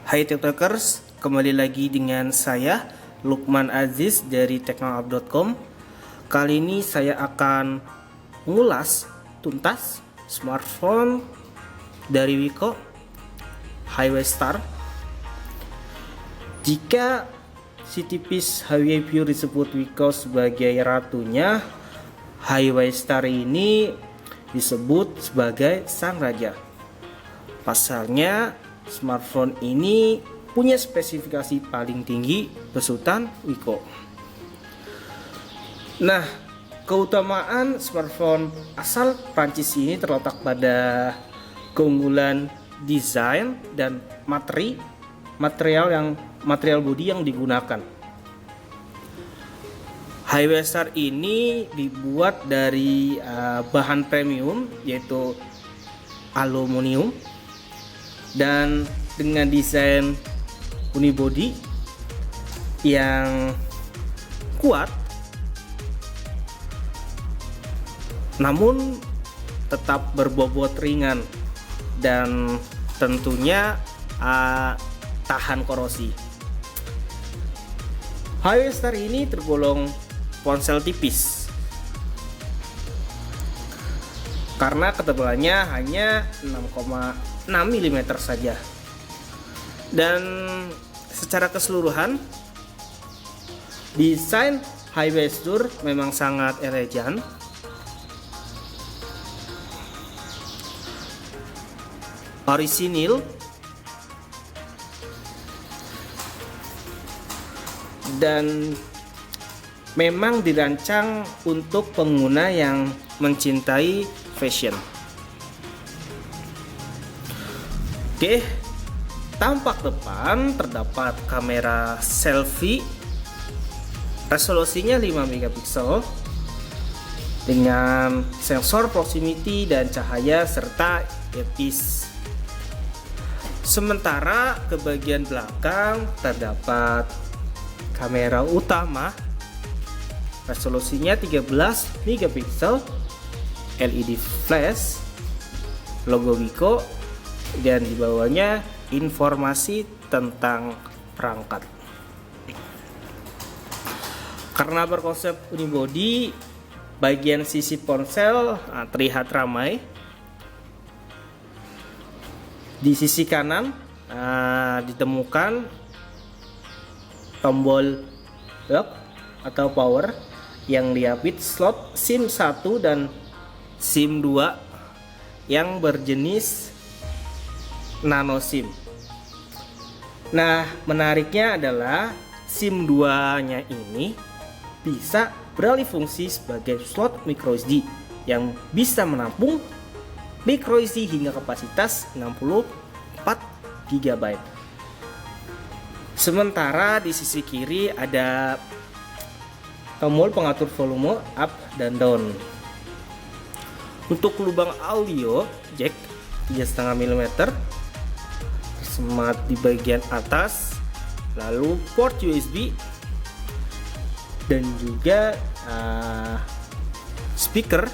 Hai TikTokers, kembali lagi dengan saya Lukman Aziz dari teknohub.com. Kali ini saya akan mengulas tuntas smartphone dari Wiko, Highwaystar. Jika si tipis Huawei Pure disebut Wiko sebagai ratunya, Highwaystar ini disebut sebagai sang raja. Pasalnya, smartphone ini punya spesifikasi paling tinggi besutan Wiko. Nah, keutamaan smartphone asal Prancis ini terletak pada keunggulan desain dan material bodi yang digunakan. Highwaystar ini dibuat dari bahan premium yaitu aluminium dan dengan desain unibody yang kuat namun tetap berbobot ringan dan tentunya tahan korosi. Highwaystar ini tergolong ponsel tipis karena ketebalannya hanya 6,6 mm saja. Dan secara keseluruhan desain Highwaystar memang sangat elegan. Orisinil dan memang dirancang untuk pengguna yang mencintai fashion. Oke, tampak depan terdapat kamera selfie resolusinya 5 megapiksel dengan sensor proximity dan cahaya serta earpiece. Sementara ke bagian belakang terdapat kamera utama resolusinya 13 megapiksel, LED flash, logo Wiko, dan di bawahnya informasi tentang perangkat. Karena berkonsep unibody, bagian sisi ponsel terlihat ramai. Di sisi kanan ditemukan tombol lock atau power yang diapit slot SIM 1 dan SIM 2 yang berjenis nano SIM. Nah, menariknya adalah SIM 2-nya ini bisa beralih fungsi sebagai slot microSD yang bisa menampung microSD hingga kapasitas 64 GB. Sementara di sisi kiri ada tombol pengatur volume up dan down. Untuk lubang audio jack 3,5 mm tersemat di bagian atas, lalu port USB dan juga speaker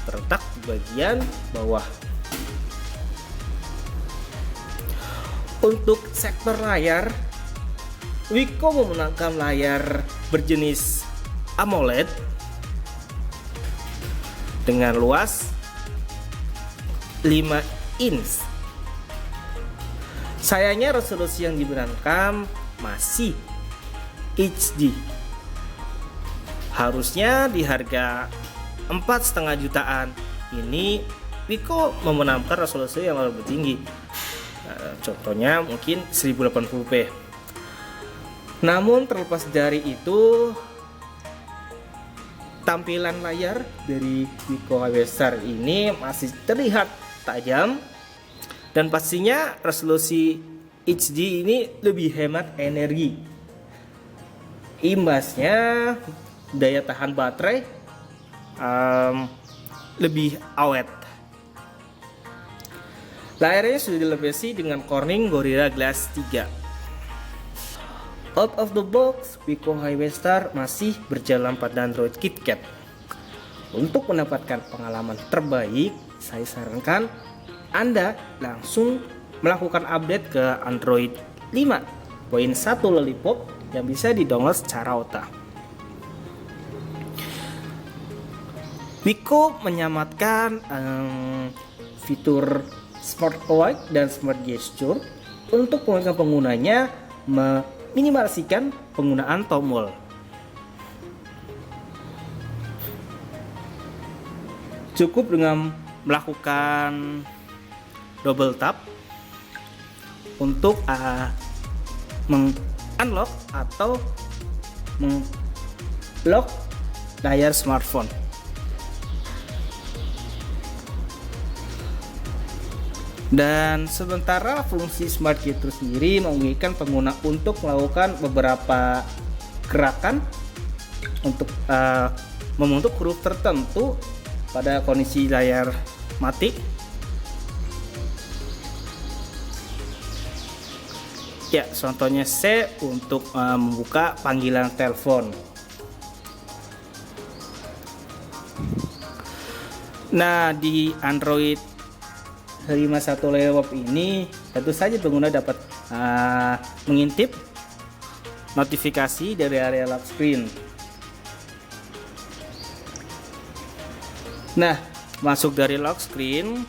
terletak di bagian bawah. Untuk sektor layar, Wiko memenangkan layar berjenis AMOLED dengan luas 5 inch. Sayangnya resolusi yang diberikan masih HD. Harusnya di harga 4,5 jutaan ini Wiko memenangkan resolusi yang lebih tinggi. Contohnya mungkin 1080p. Namun terlepas dari itu, tampilan layar dari Wiko Highwaystar ini masih terlihat tajam dan pastinya resolusi HD ini lebih hemat energi. Imbasnya daya tahan baterai lebih awet. Layarnya sudah dilapisi dengan Corning Gorilla Glass 3. Out of the box, Wiko Highwaystar masih berjalan pada Android KitKat. Untuk mendapatkan pengalaman terbaik, saya sarankan Anda langsung melakukan update ke Android 5.1 Lollipop yang bisa di-download secara OTA. Wiko menyamatkan fitur Smart Avoid dan Smart Gesture untuk memudahkan penggunanya meminimalisikan penggunaan tombol. Cukup dengan melakukan double tap untuk meng-unlock atau meng-lock layar smartphone. Dan sementara fungsi Smart Gesture sendiri memungkinkan pengguna untuk melakukan beberapa gerakan untuk membentuk huruf tertentu pada kondisi layar mati. Ya, contohnya C untuk membuka panggilan telepon. Nah, di Android 5.1 Lollipop ini tentu saja pengguna dapat mengintip notifikasi dari area lock screen. Nah, masuk dari lock screen,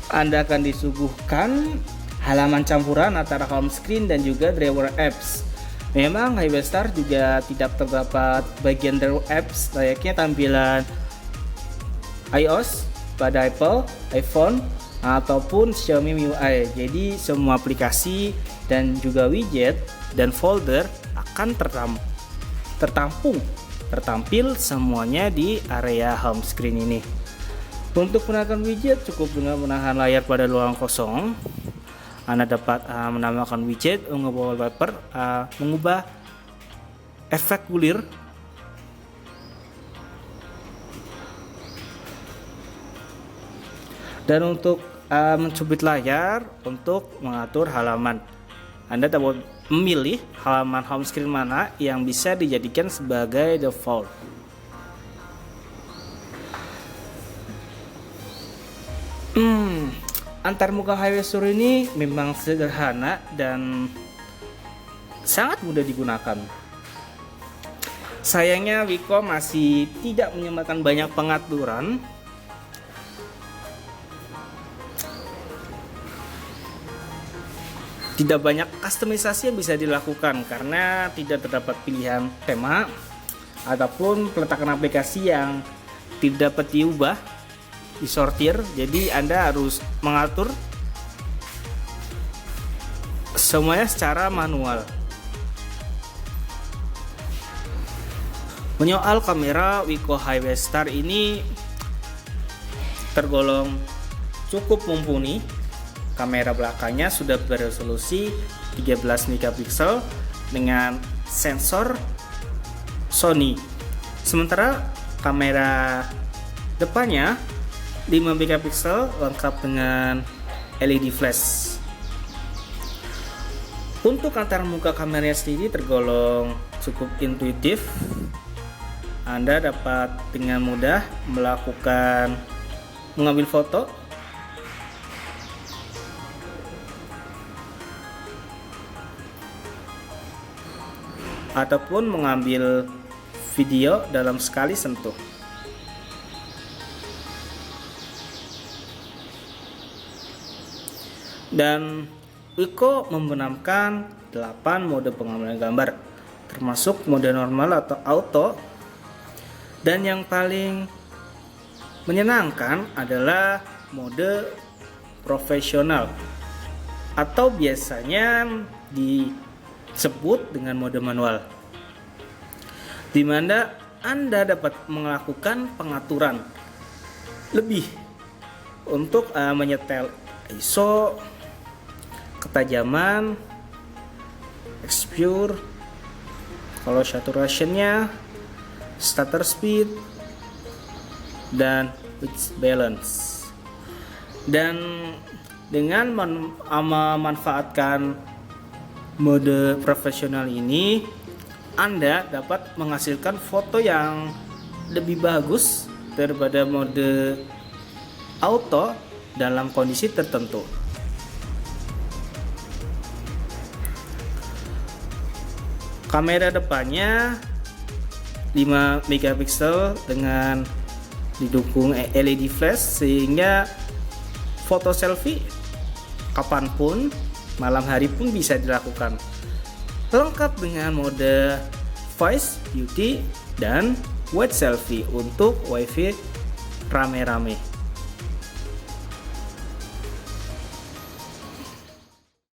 Anda akan disuguhkan halaman campuran antara home screen dan juga driver apps. Memang Hivestar juga tidak terdapat bagian driver apps layaknya tampilan iOS pada Apple, iPhone, ataupun Xiaomi MIUI. Jadi semua aplikasi dan juga widget dan folder akan tertampil semuanya di area home screen ini. Untuk menaikkan widget cukup dengan menahan layar pada ruang kosong. Anda dapat menambahkan widget, mengubah wallpaper, mengubah efek bulir, dan untuk mencubit layar untuk mengatur halaman. Anda dapat memilih halaman home screen mana yang bisa dijadikan sebagai default. Antarmuka Hivestar ini memang sederhana dan sangat mudah digunakan. Sayangnya Wiko masih tidak menyediakan banyak pengaturan. Tidak banyak kustomisasi yang bisa dilakukan karena tidak terdapat pilihan tema ataupun peletakan aplikasi yang tidak dapat diubah, disortir. Jadi Anda harus mengatur semuanya secara manual. Menyoal kamera, Wiko Hivestar ini tergolong cukup mumpuni. Kamera belakangnya sudah beresolusi 13 megapiksel dengan sensor Sony. Sementara kamera depannya 5 megapiksel lengkap dengan LED flash. Untuk antarmuka kameranya sendiri tergolong cukup intuitif. Anda dapat dengan mudah mengambil foto ataupun mengambil video dalam sekali sentuh. Dan Wiko membenamkan 8 mode pengambilan gambar, termasuk mode normal atau auto. Dan yang paling menyenangkan adalah mode profesional atau biasanya disebut dengan mode manual, di mana Anda dapat melakukan pengaturan lebih untuk menyetel ISO, ketajaman, exposure, color saturationnya, shutter speed, dan white balance. Dan dengan memanfaatkan mode profesional ini, Anda dapat menghasilkan foto yang lebih bagus daripada mode auto dalam kondisi tertentu. Kamera depannya 5 megapiksel dengan didukung LED flash sehingga foto selfie kapanpun, malam hari pun bisa dilakukan. Lengkap dengan mode Voice, Beauty, dan Wide Selfie untuk WiFi rame-rame.